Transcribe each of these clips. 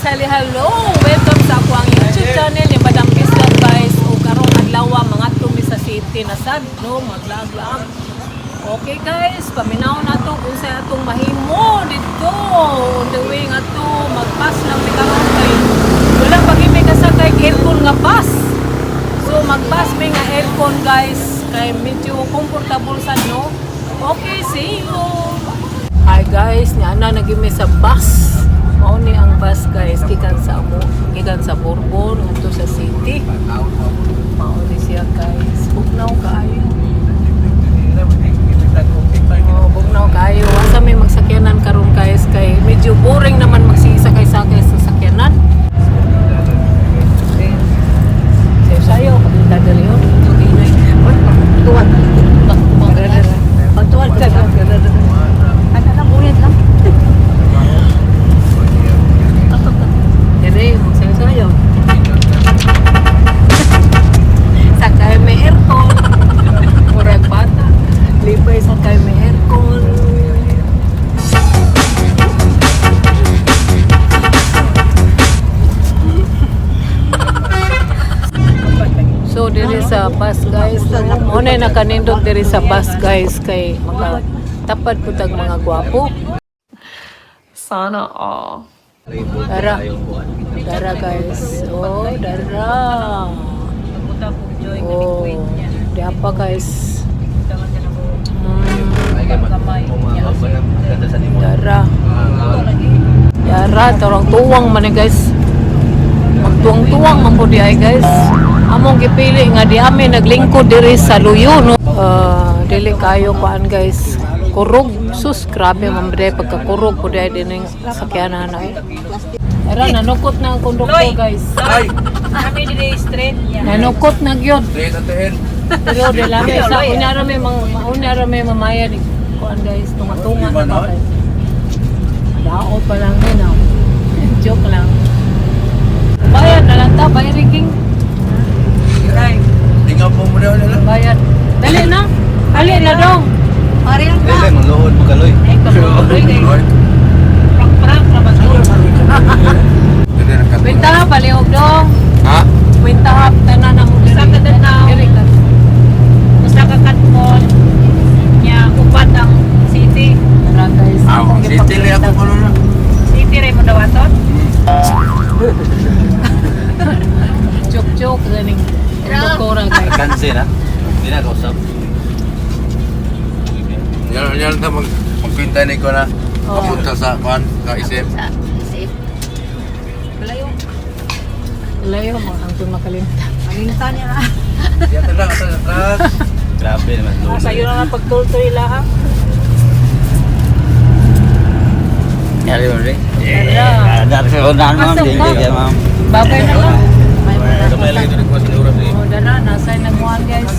Hello! Welcome sa ako ang YouTube channel ni Madam Bislan guys. O karong adlaw mga tumi sa city na sad no maglaag-laag. Okay guys, paminaw na to kung sa atong mahimo dito. On the way nga to magpas lang mi karon kay wala pag may kasakay aircon nga bus. So magpas may nga aircon guys kay medyo comfortable sad no. Okay, see you. Hi guys, niana nagimi sa bus. Mao ni ang bus guys gikan sa Bourbon ngadto sa city. Mao ni siya guys. Bugnaw kaayo. Bugnaw kaayo. Asa may magsakyanan karon guys kay medyo boring naman magsisakay-sakay sa sakyanan. Sayo kabita dali oh. Tuwan. Pagtuwan ka. Ana lang ulit lang. Jadi, magsayo-sayo. Sakay may aircon. Murag bata. Lipay sakay may aircon. So, diri sa bus guys. Muna nakanindot diri sa bus guys. Kay makatapad po tag mga gwapo. Sana all. Dara guys. Oh, dara. Oh, di apa guys. Dara. Dara, torong tuwang man guys. Magtuwang-tuwang man po di ay guys. Among gipili nga di amin naglingkod diri sa Luyo no. Dili kayo kuan guys. Kurog, sus, grabe mambre pagkakurog po dahil din yung sakyanan na eh. Era, nanukot na ang konduktor guys. Kami di straight. Nanukot na yun. Straight at the end. Pero dila may sa unara may mamaya ni kuan guys, tunga-tunga na ba guys. Daot pa lang din ah. Joke lang. Bayad na lang ta, bayad king. Tingnan po muna nila. Bayad. Dali na. Dali na dong. Marian ka. Dili, maluhod mo kaloy. Ay, kamuloy guys. Prank-prank naman to. Winta ha, palihog dong. Ha? Winta ha, tanan na mo diri. Sa kadanaw. Usa ka katmon nya upat ang city. Tara guys. City li ako kuno na. City ray mo dawaton. Chok-chok ganing. Doktora guys. Kansi na. Hindi na kausap. Yan na magpinta ni ko na. Papunta sa kuan, ka isip. Safe. Balayo. Layo mo ang makalimta. Malinta niya na. Yan na lang atras. Grabe naman. Sayo na lang pagtultoy laang. Yari mo rin. Dara. Dari sa unahan mo, hindi ma'am. Babay na lang. Kamay lagi ito ko sa oras eh. Oh, dara, nasa nagmuhan guys.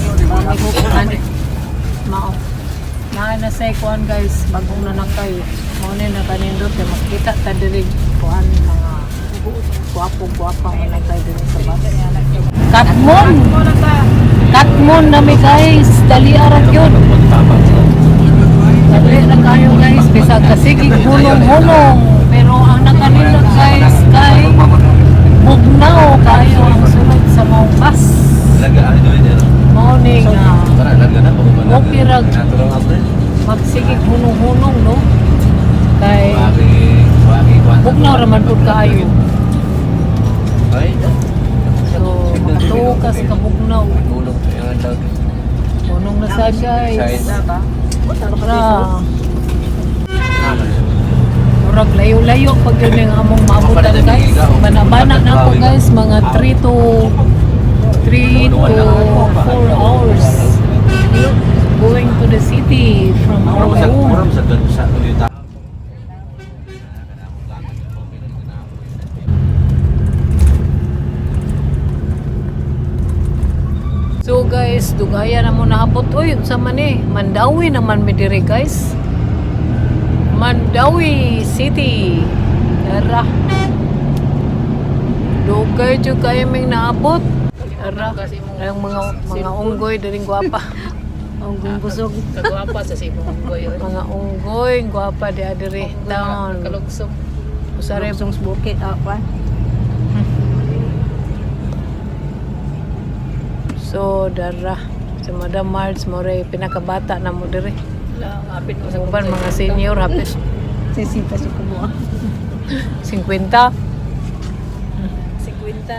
Ikukuhan. Mao. Na say kuan guys, bagong nanakay. Mao ni na kanindot kay makita ta diri kuan mga guwapo-guwapang nanakay diri sa bus. Katmon. Katmon na mi guys, dali ara gyud. Dali na kayo guys, bisag kasigig hunong-hunong. Pero ang nakanindot guys kay bugnaw kayo ang sulod sa mga bus. Morning okay rag magsigig hunong-hunong no kay bugnaw raman pud kaayo so makatuo ka sa kabugnaw hunong na sad guys tara murag layo-layo pag yun yung among maabutan guys bana-bana na ako guys mga 3 to 4 hours going to the city from our home. So guys, dugaya na mo naabot. Uy, sa man eh, Mandawi naman mi diri guys. Mandawi City. Tara. Dugay jud kayo ming naabot. Tara, ang mga unggoy daring gwapa. Unggoy busog. Kagwapa sa sibong unggoy. Mga unggoy, gwapa di adiri. Down. Kalugsog. Usare Kalugsong bukid. Kwan. So dara sa Madam Marts mo rin pinakabata na mo dire. Lang, apit mo sa Uban mga senior hapis Sisita si Kumo. 50. 50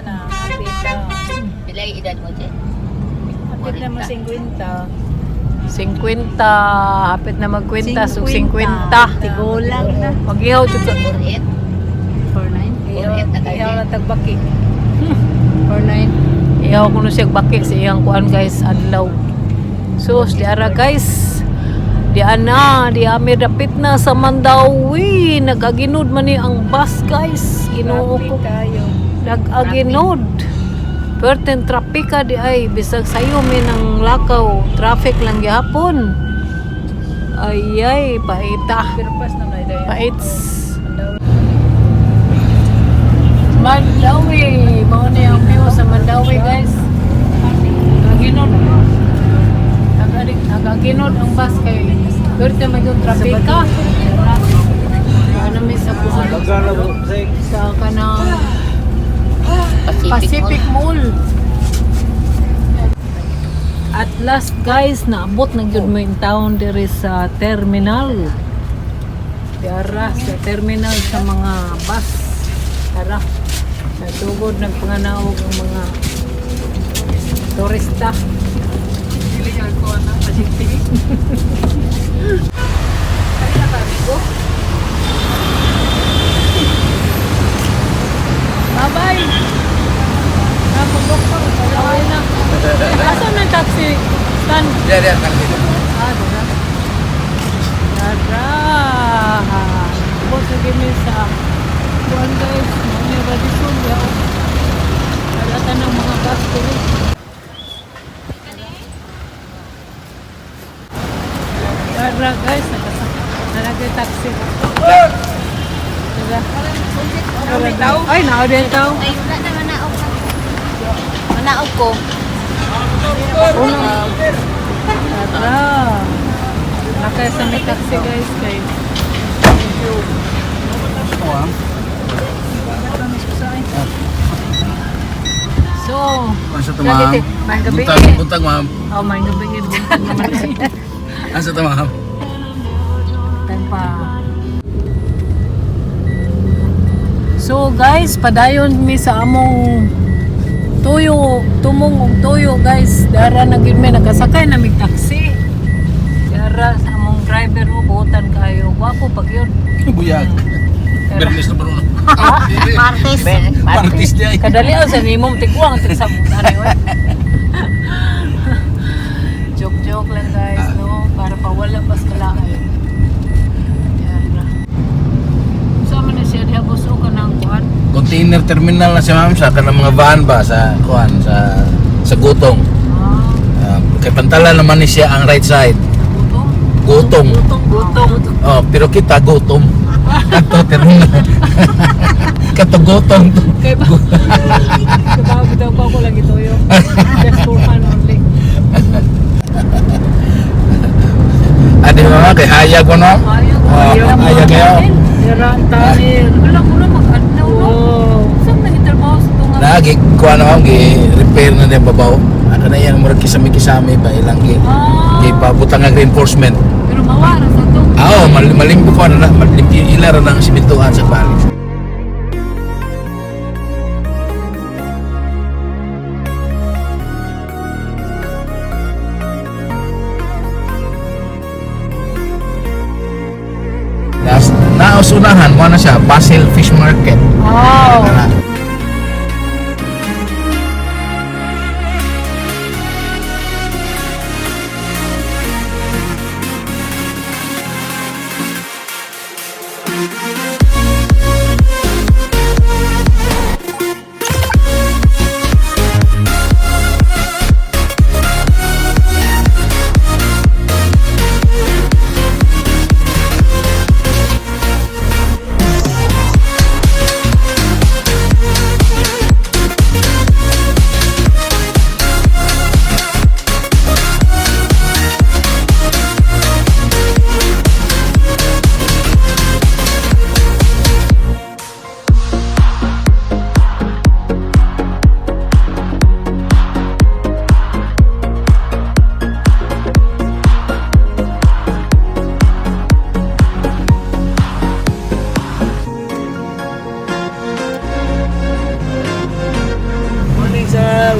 na, apit na. Pilay edad mo, Jen? Apit na mo 50. 50, hapit na magkwenta, so 50. Tigulang na. Pag-ihaw jud ka. 48. 49. Iyaw na tagbaki. 49. Ihaw ko na siya bakik sa iyang kuan guys, adlaw. So, diara guys. Di ami dapit na sa Mandawi. Nag-aginod man ni ang bus guys. Ginoo ko. Kayo. Nag-aginod. Perten trapika di ay bisag sayo mi ng lakaw. Traffic lang gihapon. Ay paita. Pero pas na na idea. Paits. Mandawi. Mao na yung view sa Mandawi guys. Nag-aginod. Nag-aginod ang bus kay Perten may yung trapika. Ano mi sa kuhan. Sa kanang Pacific Mall. At last guys, naabot na gyud mo in town diri sa terminal. Diara sa terminal sa mga bus. Tara. Natugod nagpanganaog ang mga turista. Illegal ko na Pacific. Ay na kami ko. Bye-bye. Doktor, okay na. Asan na taxi stand? Dia kan gitu. Dada. Dada. Bot lagi mi sa kuan guys, mga radisyon ya. Dada ng mga bus dito. Dada guys, nalagay taxi. Dada. Ay, na din tao. Ay, wala na manaog. Manaog ko. Tara. Nakaya sa may taxi guys kay. So, Masa tu lagi ma'am? ti- main gabi. Buntag ma'am. Oh, main gabi yun. Buntag naman. Asa tu ma'am? Tan pa. So guys, padayon mi sa among tuyo, tumong og tuyo guys. Dara na gid mi nakasakay na mig taxi. Dara sa among driver ubutan kayo. Gwapo pag yun. Buyag. Bernis na bro. Martes. Partis dia. Kadali sa nimong tigwang sa ani oy. Joke lang guys, no, para pawala pas kalaay. Yan na. Sama na siya diha buso ka ng kuan. Container terminal na si ma'am sa kanang mga van ba sa kuan sa Gutong. Kay pantalan naman ni siya ang right side. Gutong. Gutong. Oh, pero kita gutom. Kanto terminal. Kanto gutong. Kay ba? Kabago daw ko lang ito yo. Just for fun only. Adi mga kay hayag ko no. Hayag kayo. Dira tayo. Wala ko na mag-adlaw no. Saan nag-trabaho sa tunga? Lagi kuan ako gi repair na din babaw. Ano na yan murag kisami-kisami ba ilang gi. Gi pabutang ang reinforcement. Pero mawara sa to. Oo, malimpo ko na malimpi ilara ng simentuhan sa balik. Nausunahan mo na siya, Basil Fish Market. Oh.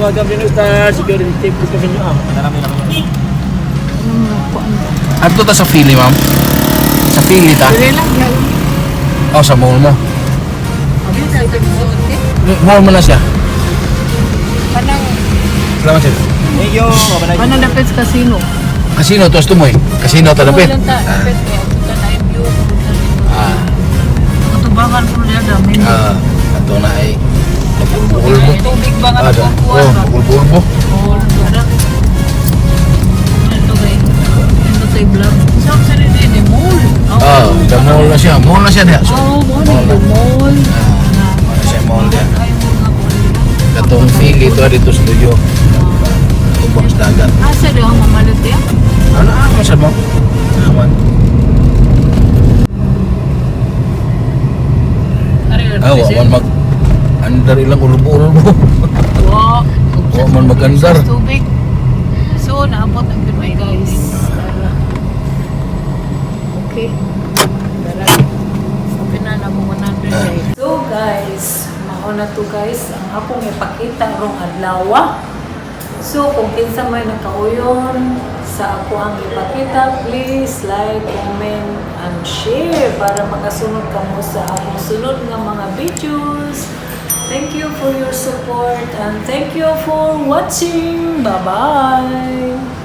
Welcome to Star Security Team. Gusto nyo Marami na kami. Ato ta sa Philly, ma'am. Sa Philly ta. Sige lang, yan. Oh, sa mall mo. Mall mo na siya. Salamat sir. Thank you. Ano dapit sa casino? Casino, tuwas tumoy. Casino, talapit. Lang ta, dapit ko. Punta na yung view. Ah, Katubangan ko niya dami. ato na ay ulbo. Tubig ba nga Ah, nakukuha? ulbo. Ito kay. Ito tayo vlog. Saan sa rin din? Mall. Ah, sa mall na siya. Mall na siya diha. Oh, mall. Mall na. Mall. Mall na siya, mall diha. Ay, mga mall. Katong Philly to dito studio. Tubang sa dagat. Asa daw ang mamalit yan? Ano ang sa mo? Aman. Ah, wa man mag andar ilang ulbo-ulbo. Wow. Wa man mag-andar. Tubig. So, naabot ang Pinoy, guys. Okay. Okay na mo 100 guys. So, guys, mauna to guys. Ang akong ipakita rong adlaw. So, kung kinsa may nakauyon sa ako ang ipakita, please like, comment, and share para makasunod ka mo sa akong sunod nga mga videos. Thank you for your support and thank you for watching. Bye-bye!